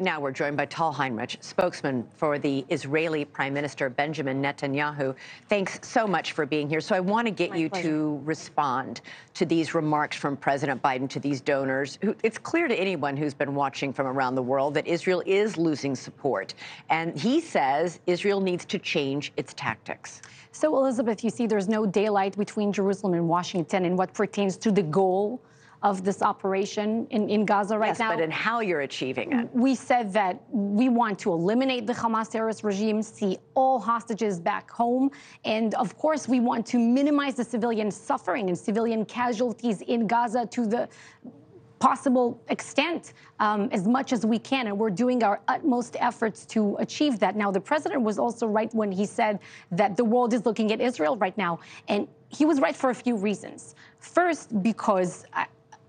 Now we're joined by Tal Heinrich, spokesman for the Israeli Prime Minister Benjamin Netanyahu. Thanks so much for being here. So I want to get you to respond to these remarks from President Biden to these donors. It's clear to anyone who's been watching from around the world that Israel is losing support. And he says Israel needs to change its tactics. So, Elizabeth, you see there's no daylight between Jerusalem and Washington in what pertains to the goal of this operation in Gaza right now. Yes, but in how you're achieving it. We said that we want to eliminate the Hamas terrorist regime, see all hostages back home, and of course we want to minimize the civilian suffering and civilian casualties in Gaza to the possible extent as much as we can, and we're doing our utmost efforts to achieve that. Now, the president was also right when he said that the world is looking at Israel right now, and he was right for a few reasons. First, because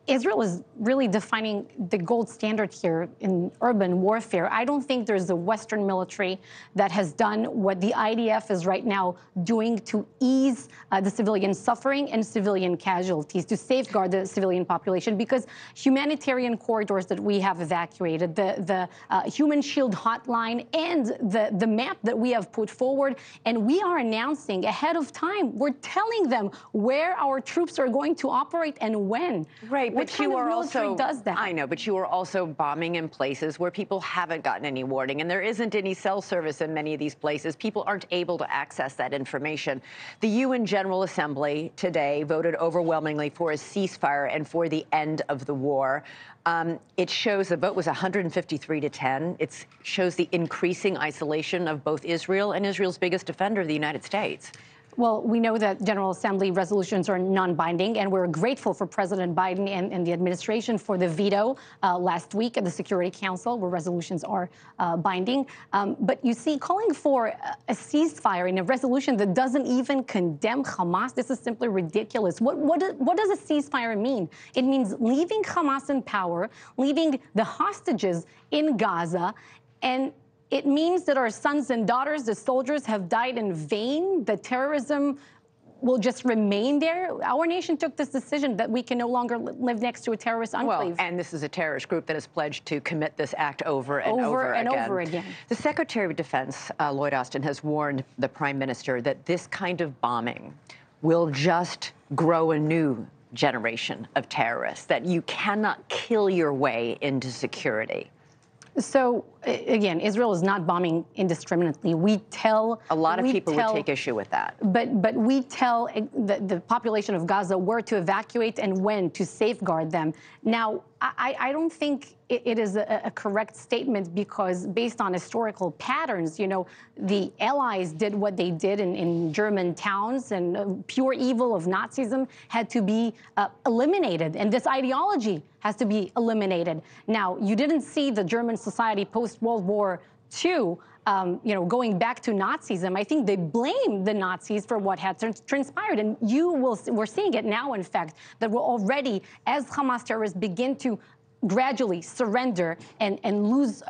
Israel is really defining the gold standard here in urban warfare. I don't think there's a Western military that has done what the IDF is right now doing to ease the civilian suffering and civilian casualties, to safeguard the civilian population, because humanitarian corridors that we have evacuated, the Human Shield hotline, and the map that we have put forward, and we are announcing ahead of time, we're telling them where our troops are going to operate and when. Right. But you are also, does that? I know, but you are also bombing in places where people haven't gotten any warning, and there isn't any cell service in many of these places. People aren't able to access that information. The UN General Assembly today voted overwhelmingly for a ceasefire and for the end of the war. It shows the vote was 153 to 10. It shows the increasing isolation of both Israel and Israel's biggest defender, the United States. Well, we know that General Assembly resolutions are non-binding, and we're grateful for President Biden and the administration for the veto last week at the Security Council, where resolutions are binding. But you see, calling for a ceasefire in a resolution that doesn't even condemn Hamas, this is simply ridiculous. What does a ceasefire mean? It means leaving Hamas in power, leaving the hostages in Gaza, and it means that our sons and daughters, the soldiers, have died in vain, that terrorism will just remain there. Our nation took this decision that we can no longer live next to a terrorist enclave. Well, and this is a terrorist group that has pledged to commit this act over and over again. The Secretary of Defense, Lloyd Austin, has warned the Prime Minister that this kind of bombing will just grow a new generation of terrorists, that you cannot kill your way into security. So, again, Israel is not bombing indiscriminately. We tell... A lot of people would take issue with that. But we tell the population of Gaza where to evacuate and when to safeguard them. Now, I don't think it is a correct statement, because based on historical patterns, you know, the Allies did what they did in German towns, and pure evil of Nazism had to be eliminated. And this ideology has to be eliminated. Now, you didn't see the German society post-World War II, you know, going back to Nazism. I think they blame the Nazis for what had transpired. And we're seeing it now, in fact, that we're already, as Hamas terrorists begin to gradually surrender and lose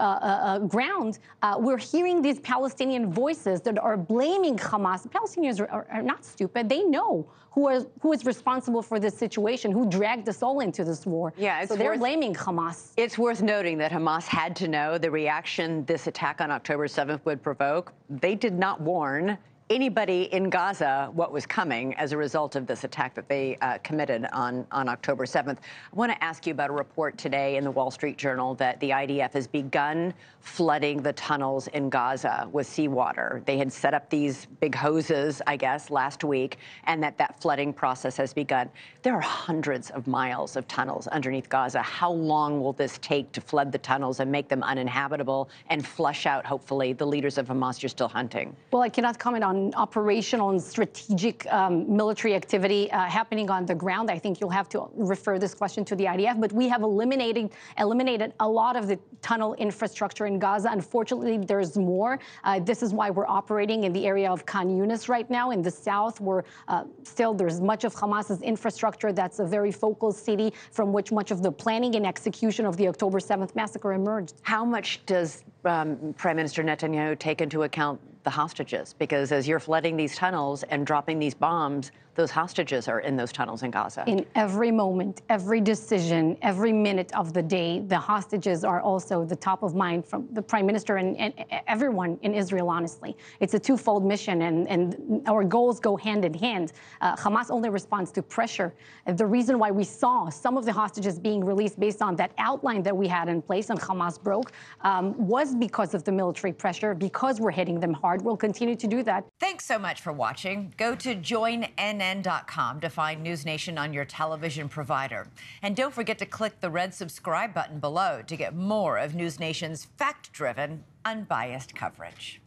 ground, we're hearing these Palestinian voices that are blaming Hamas. The Palestinians are not stupid. They know who is responsible for this situation, who dragged us all into this war. Yeah, so they're blaming Hamas. It's worth noting that Hamas had to know the reaction this attack on October 7th would provoke. They did not warn anybody in Gaza what was coming as a result of this attack that they committed on October 7th. I want to ask you about a report today in the Wall Street Journal that the IDF has begun flooding the tunnels in Gaza with seawater. They had set up these big hoses, I guess, last week, and that flooding process has begun. There are hundreds of miles of tunnels underneath Gaza. How long will this take to flood the tunnels and make them uninhabitable and flush out, hopefully, the leaders of Hamas you're still hunting? Well, I cannot comment on operational and strategic military activity happening on the ground. I think you'll have to refer this question to the IDF. But we have eliminated a lot of the tunnel infrastructure in Gaza. Unfortunately, there's more. This is why we're operating in the area of Khan Yunis right now in the south, where still there's much of Hamas's infrastructure. That's a very focal city from which much of the planning and execution of the October 7th massacre emerged. How much does Prime Minister Netanyahu take into account the hostages? Because as you're flooding these tunnels and dropping these bombs, those hostages are in those tunnels in Gaza. In every moment, every decision, every minute of the day, the hostages are also the top of mind from the prime minister and everyone in Israel, honestly. It's a twofold mission, and our goals go hand in hand. Hamas only responds to pressure. The reason why we saw some of the hostages being released based on that outline that we had in place and Hamas broke was because of the military pressure, because we're hitting them hard. We'll continue to do that. Thanks so much for watching. Go to joinnn.com to find News Nation on your television provider. And don't forget to click the red subscribe button below to get more of News Nation's fact-driven, unbiased coverage.